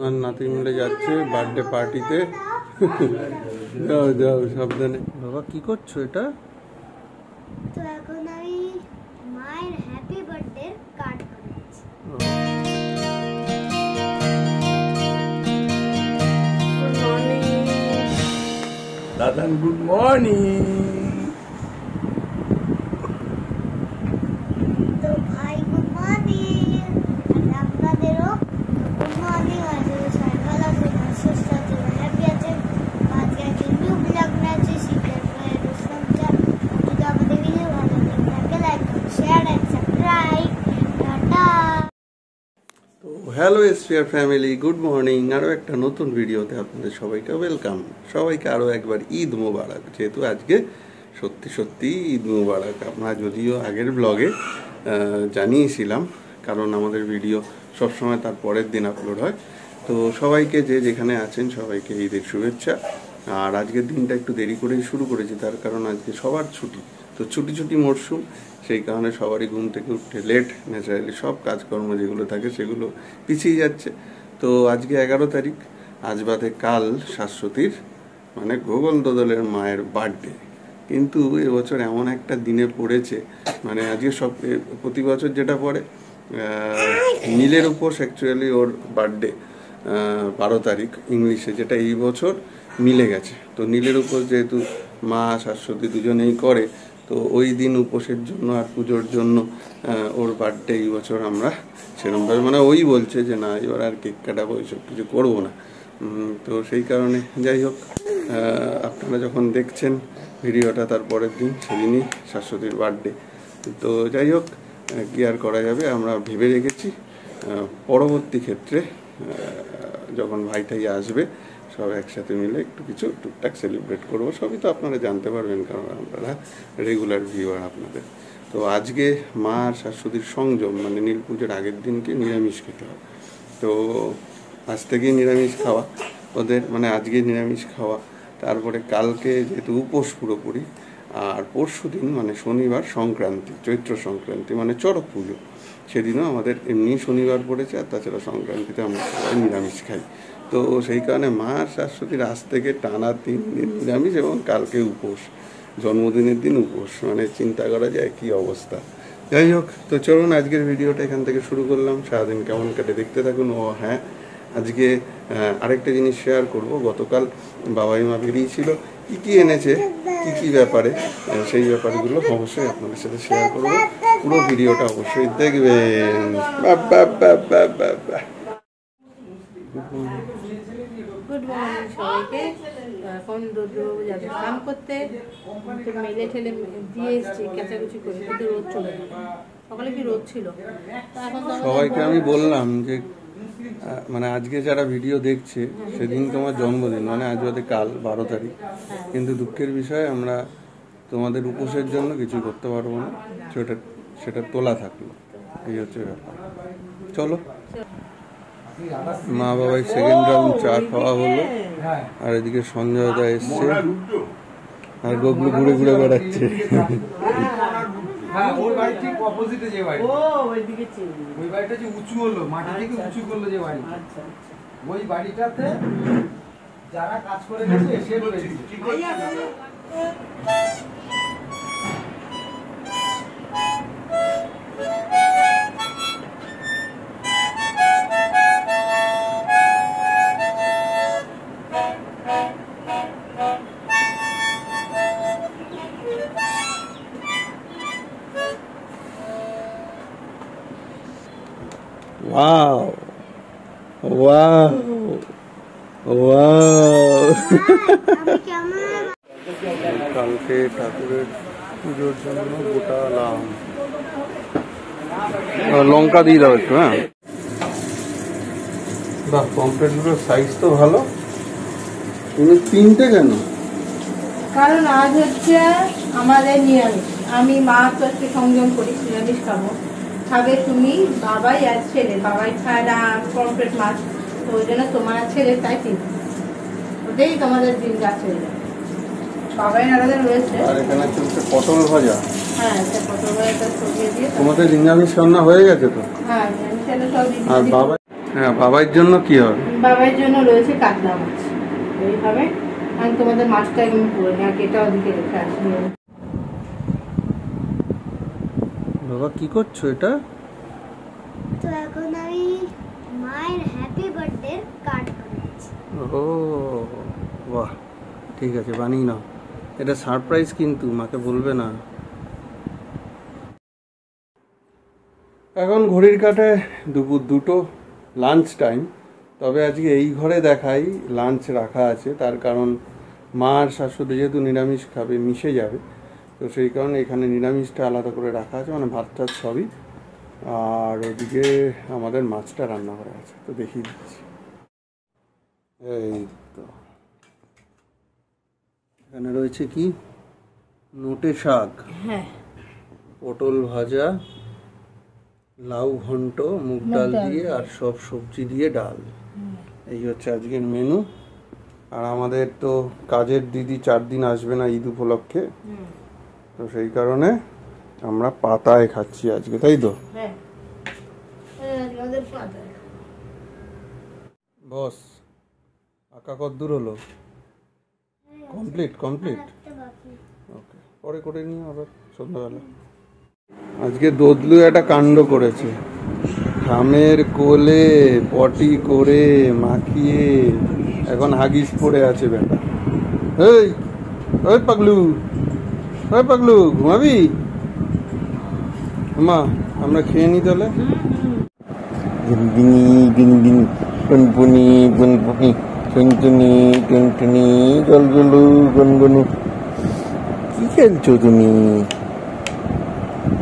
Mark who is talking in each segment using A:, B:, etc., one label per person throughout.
A: আর নাতি মিলে যাচ্ছে বার্থডে পার্টিতে। যাও যাও সাবধানে। বাবা কি করছো এটা?
B: তো এখন আমি মায়ের হ্যাপি বার্থডে কার্ড বানাচ্ছি।
A: গুড মর্নিং দাদান, গুড মর্নিং।
B: তো ভাই গুড মর্নিং, আর আপনাদেরও গুড মর্নিং। আজকে সকালবেলা খুব সুস্থ আছে, হ্যাপি আছে। আজকে একটা নিউ ব্লগ আছে, শিখে রুস্তমটা। যদি আমাদের ভিডিও ভালো লাগে থাকে লাইক শেয়ার এন্ড সাবস্ক্রাইব। টাটা।
A: তো hello SPR family, good morning. আরও একটা নতুন ভিডিওতে আপনাদের সবাইকে ওয়েলকাম। সবাইকে আরও একবার ঈদ মোবারক। যেহেতু আজকে সত্যি সত্যি ঈদ মোবারক। আপনারা যদিও আগের ব্লগে জানিয়েছিলাম, কারণ আমাদের ভিডিও সবসময় তার পরের দিন আপলোড হয়। তো সবাইকে যে যেখানে আছেন সবাইকে ঈদের শুভেচ্ছা। আর আজকের দিনটা একটু দেরি করেই শুরু করেছি, তার কারণ আজকে সবার ছুটি। তো ছুটি মরশুম, সেই কারণে সবারই ঘুম থেকে উঠতে লেট। ন্যাচারালি সব কাজকর্ম যেগুলো থাকে সেগুলো পিছিয়ে যাচ্ছে। তো আজকে 11 তারিখ, আজ বাদে কাল শাশ্বতীর মানে গোগল দোদলের মায়ের বার্থডে। কিন্তু এবছর এমন একটা দিনে পড়েছে, মানে আজকে সব প্রতি বছর যেটা পড়ে নীলের উপোস, অ্যাকচুয়ালি ওর বার্থডে 12 তারিখ ইংলিশে, যেটা এই বছর মিলে গেছে। তো নীলের উপোস যেহেতু মা শাশ্বতী দুজনেই করে, তো ওই দিন উপোসের জন্য আর পুজোর জন্য ওর বার্থডে এই বছর আমরা সেরকমভাবে, মানে ওই বলছে যে না এবার আর কেক কাটাবো, ওইসব কিছু করবো না। তো সেই কারণে যাই হোক, আপনারা যখন দেখছেন ভিডিওটা তার পরের দিন, সেদিনই শাশ্বতীর বার্থডে। তো যাই হোক, কি আর করা যাবে, আমরা ভেবে রেখেছি পরবর্তী ক্ষেত্রে যখন ভাইটাই আসবে সব একসাথে মিলে একটু কিছু টুকটাক সেলিব্রেট করবো। সবই তো আপনারা জানতে পারবেন, কারণ আপনারা রেগুলার ভিউয়ার আপনাদের। তো আজকে মা আর শাশুড়ির সংযম, মানে নীল পুজোর আগের দিনকে নিরামিষ খেতে হবে। তো আজ থেকেই নিরামিষ খাওয়া ওদের, মানে আজকে নিরামিষ খাওয়া। তারপরে কালকে যেহেতু উপোস পুরোপুরি, আর পরশু দিন মানে শনিবার সংক্রান্তি, চৈত্র সংক্রান্তি মানে চড়ক পুজো, সেদিনও আমাদের এমনি শনিবার পড়েছে। আর তাছাড়া সংক্রান্তিতে আমরা সবাই নিরামিষ খাই। তো সেই কারণে মা আর শাশুড়ির আজ থেকে টানা 3 দিন নিরামিষ, এবং কালকে উপোস, জন্মদিনের দিন উপোস। মানে চিন্তা করা যায় কি অবস্থা। যাই হোক, তো চলুন আজকের ভিডিওটা এখান থেকে শুরু করলাম। সারাদিন কেমন কাটে দেখতে থাকুন। ও হ্যাঁ, আজকে আরেকটা জিনিস শেয়ার করব। গতকাল বাবাই মা বেরিয়েছিল, কী এনেছে, কী ব্যাপারে, সেই ব্যাপারগুলো অবশ্যই আপনাদের সাথে শেয়ার করব। পুরো ভিডিওটা অবশ্যই দেখবেন।
C: গুড মর্নিং সবাইকে। এখন রোদ্রবাবু যাবে স্নান করতে, মেলে ঠেলে দিয়ে এসছি কেঁচাকুচি করে, কিন্তু রোদ চলে গেল। সকালে কি রোদ ছিল।
A: সবাইকে আমি বললাম যে মানে আজকে যারা ভিডিও দেখছে সেদিন তোমার জন্মদিন, মানে আজ বাদে কাল 12 তারিখ, কিন্তু দুঃখের বিষয় আমরা তোমাদের উপোসের জন্য কিছু করতে পারবো না, সেটা তোলা থাকলো। এই হচ্ছে ব্যাপার। চলো, মা বাবাই সেকেন্ড রাউন্ড চা খাওয়া হলো, আর এদিকে সঞ্জয় দা এসছে, আর গোগলু ঘুরে ঘুরে বেড়াচ্ছে।
D: হ্যাঁ, ওই বাড়ি ঠিক অপোজিটে যে বাড়ি, ওই বাড়িটা যে উঁচু হলো, মাটি থেকে উঁচু করলো যে বাড়ি, ওই বাড়িটাতে যারা কাজ করে গেছে এসে বলেছে।
A: Wow! Wow! Wow! কালকে ঠাকুরের পুজোর জন্য গোটা লাম, লঙ্কা দিয়ে দাও একটু। হ্যাঁ, বাহ, পমফ্রেটগুলোর সাইজ তো ভালো। তুমি 3টে কেন?
C: কারণ আজ হচ্ছে আমাদের নিরামিষ। আমি মা তো একটু সংযম করি, নিরামিষ খাবো। খাবে তুমি, বাবাই আর ছেলে। বাবাই খায় না পমফ্রেট মাছ, তো ওই জন্য তোমার ছেলে তাই 3। ওটাই তোমাদের দিন যাচ্ছে। বাবাই আলাদা রয়েছে।
A: আর এখানে চলছে পটল ভাজা।
C: হ্যাঁ, পটল ভাজাটা সরিয়ে দিয়ে
A: তোমাদের নিরামিষ রান্না হয়ে গেছে তো?
C: হ্যাঁ, নিরামিষ সব।
A: আর বাবা, হ্যাঁ, বাবার জন্য কি হবে?
C: বাবার জন্য রয়েছে কাতলা মাছ। এইভাবে আমি তোমাদের মাছটা একদম করে নিই, আর এটা ওদিকে রেখে আসি।
A: বাবা কি করছো এটা?
B: তো এখন আমি মায়ের হ্যাপি বার্থডে কার্ড বানাচ্ছি।
A: ও বাহ, ঠিক আছে বানিয়ে নাও। এটা সারপ্রাইজ কিন্তু, মাকে বলবে না। এখন ঘড়ির কাঁটে দুপুর 2টো, লাঞ্চ টাইম। তবে আজকে এই ঘরে দেখাই লাঞ্চ রাখা আছে, তার কারণ মা আর শাশুড়ি যেহেতু নিরামিষ খাবে, মিশে যাবে, তো সেই কারণে এখানে নিরামিষটা আলাদা করে রাখা আছে, মানে ভাত টাত সবই। আর ওদিকে আমাদের মাছটা রান্না করা আছে, তো দেখিয়ে দিচ্ছি। এই তো এখানে রয়েছে কি, নোটে শাক,
C: হ্যাঁ,
A: পটল ভাজা, লাউ ঘন্ট মুগ ডাল দিয়ে, আর সব সবজি দিয়ে ডাল। এই হচ্ছে আজকের মেনু। আর আমাদের তো কাজের দিদি 4 দিন আসবে না ঈদ উপলক্ষে, তো সেই কারণে আমরা পাতায় খাচ্ছি আজকে, তাই তো? বস আঁকা কতদূর হলো? কমপ্লিট? ওকে, পরে করে নিয়ে আবার সন্ধ্যাবেলা। আজকে দদলু একটা কাণ্ড করেছে, খামের কোলে পটি করে মাখিয়ে এখন হাগিস পড়ে আছে বেটা। এই ওই পাগলু, ওই পাগলু, ঘুমাবি? মা আমরা খেয়ে নি তাহলে। গুনগুনি গুনগুনি গুনগুনি গুনগুনি টুনটুনি টুনটুনি গলগলু গুনগুনু। কি খেলছো তুমি?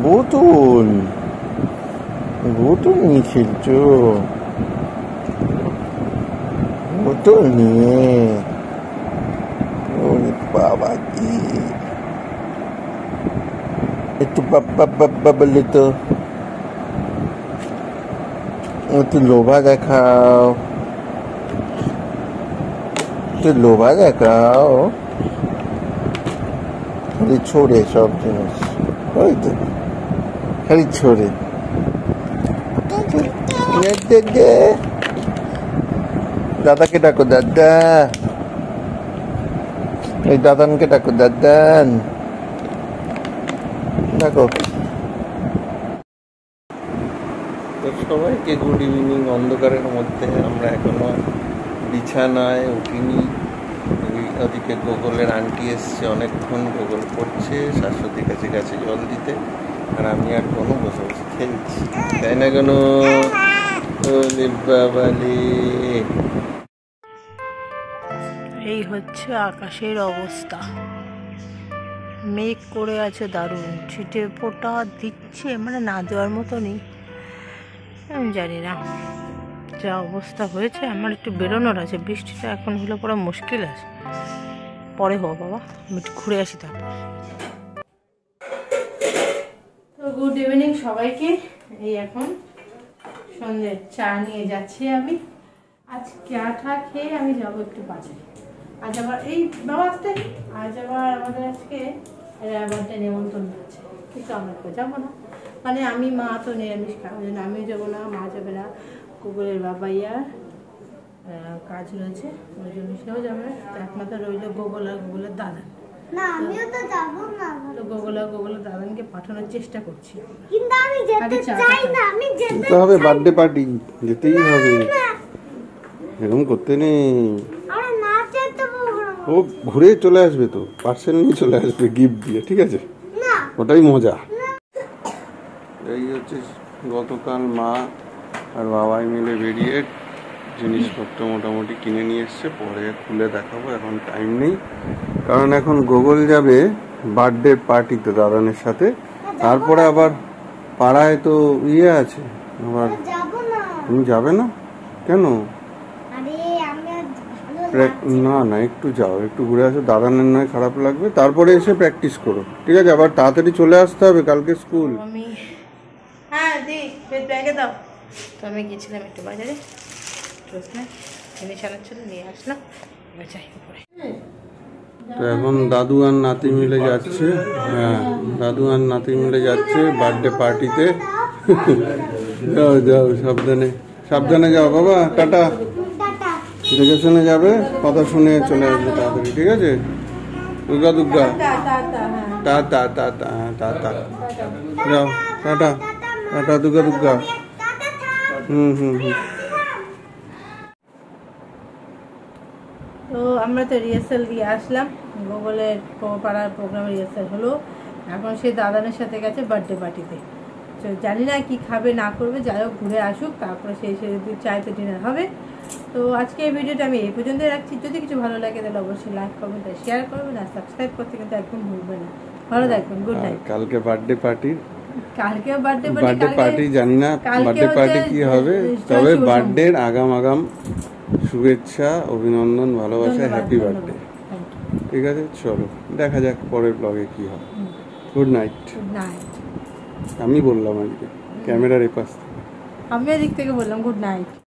A: বোতল বোতল নিয়ে খেলছো? বোতল নিয়ে? ওরে বাবা কি, একটু বাপ্পা বাপ্পা বললে তো, একটু লোভা দেখাও, একটু লোভা দেখাও। খালি ছোড়ে সব জিনিস, ওই তো খালি ছোড়ে। দাদাকে ডাকো, দাদা। এই দাদানকে ডাকো, দাদান ডাকো। তো সবাইকে গুড ইভিনিং। অন্ধকারের মধ্যে আমরা এখনো বিছানায় উঠিনি। ওদিকে গোগলের আন্টি এসছে, অনেকক্ষণ গোগল করছে শাশুড়ির কাছে গাছে জল দিতে, আর আমি আর কোনো বসে বসে খেলছি, তাই না? কোনো বাবালি।
C: এই হচ্ছে আকাশের অবস্থা, মেঘ করে আছে দারুণ, ছিটে ফোঁটা দিচ্ছে, মানে না দেওয়ার মতনই। আমি জানি না যা অবস্থা হয়েছে। আমার একটু বেরোনোর আছে, বৃষ্টিটা এখন হলে পরে মুশকিল আছে। পরে হো বাবা, আমি একটু ঘুরে আসি তারপর। তো গুড ইভিনিং সবাইকে। এই এখন সন্ধ্যে চা নিয়ে যাচ্ছি আমি। আজ চা খেয়ে আমি যাবো একটু বাজারে। আজ আবার এই বাবা আসতে, আজ আবার আমাদের আজকে বার্থডে নেমন্তন্ন আছে, কিন্তু আমরা তো যাবো না। মানে আমি মা তো নিরামিষ খাওয়ার জন্য আমিও যাবো না, মা যাবে না, কুকুরের বাবাইয়ার কাজ রয়েছে ওই জন্য সেও যাবে না। একমাত্র রইল গোগল আর গোগলের দাদা।
B: না আমিও তো যাবো না,
C: তো গোগলের দাদানকে পাঠানোর চেষ্টা করছি,
B: কিন্তু আমি যেতে চাই না। আমি যেতে
A: হবে, বার্থডে পার্টি যেতেই হবে, এরকম করতে নেই।
B: আরে না যেতে প্রোগ্রাম
A: ও ঘুরে চলে আসবে, তো পার্সেল নিয়ে চলে আসবে গিফট দিয়ে, ঠিক আছে?
B: না
A: ওটাই মজা। এই হচ্ছে গতকাল মা আর বাবাই মিলে বেরিয়ে জিনিসপত্র মোটামুটি কিনে নিয়ে এসছে, পরে খুলে দেখাবো, এখন টাইম নেই। কারণ এখন গোগল যাবে বার্থডে পার্টিতে দাদানের সাথে, তারপরে আবার পাড়ায় তো ইয়ে আছে আবার।
B: যাবো না।
A: তুমি যাবে না কেন?
B: আরে আমি আজ ভালো
A: না না, একটু যাও, একটু ঘুরে আসো, দাদানের নয় খারাপ লাগবে, তারপরে এসে প্র্যাকটিস করো, ঠিক আছে? আবার তাড়াতাড়ি চলে আসতে হবে, কালকে স্কুল।
C: আমি হ্যাঁ দি ব্যাগে দাও। তো আমি গিয়েছিলাম একটু বাজারে, জিনিস আনার জন্য নিয়ে আসলাম, এবার যাই উপরে।
A: তো এখন দাদু আর নাতি মিলে যাচ্ছে, হ্যাঁ দাদু আর নাতি মিলে যাচ্ছে বার্থডে পার্টিতে। যাও যাও, সাবধানে সাবধানে যাও বাবা, টাটা।
B: টাটা।
A: দেখে শুনে যাবে, কথা শুনে চলে আসবে তাড়াতাড়ি, ঠিক আছে? দুর্গা দুর্গা,
C: টাটা, হ্যাঁ।
A: টাটা টাটা, যাও টাটা টাটা, দুর্গা দুর্গা। হুম হুম হুম।
C: তো আমরা তো রিহার্সাল দিয়ে আসলাম, গুগলের পাড়ার প্রোগ্রামে রিহার্সাল হলো। এখন সে দাদানের সাথে গেছে বার্থডে পার্টিতে। তো জানি না কি খাবে না করবে, যাই হোক ঘুরে আসুক, তারপরে সেই যদি চায় তো ডিনার হবে। তো আজকে এই ভিডিওটা আমি এই পর্যন্ত রাখছি। যদি কিছু ভালো লাগে তাহলে অবশ্যই লাইক করবেন, শেয়ার করবেন আর সাবস্ক্রাইব করতে কিন্তু একদম ভুলবেন না। ভালো থাকবেন, গুড নাইট।
A: কালকে বার্থডে পার্টি,
C: কালকে বার্থডে
A: পার্টি জানি না বার্থডে পার্টি কি হবে, তবে বার্থডের আগাম শুভেচ্ছা, অভিনন্দন, ভালোবাসা, হ্যাপি বার্থডে। ঠিক আছে, চলো দেখা যাক পরের ব্লগে কি হয়। Good night.
C: Good night.
A: আমি বললাম আজকে ক্যামেরার এপাশ থেকে,
C: আমি এদিক থেকে বললাম গুড নাইট।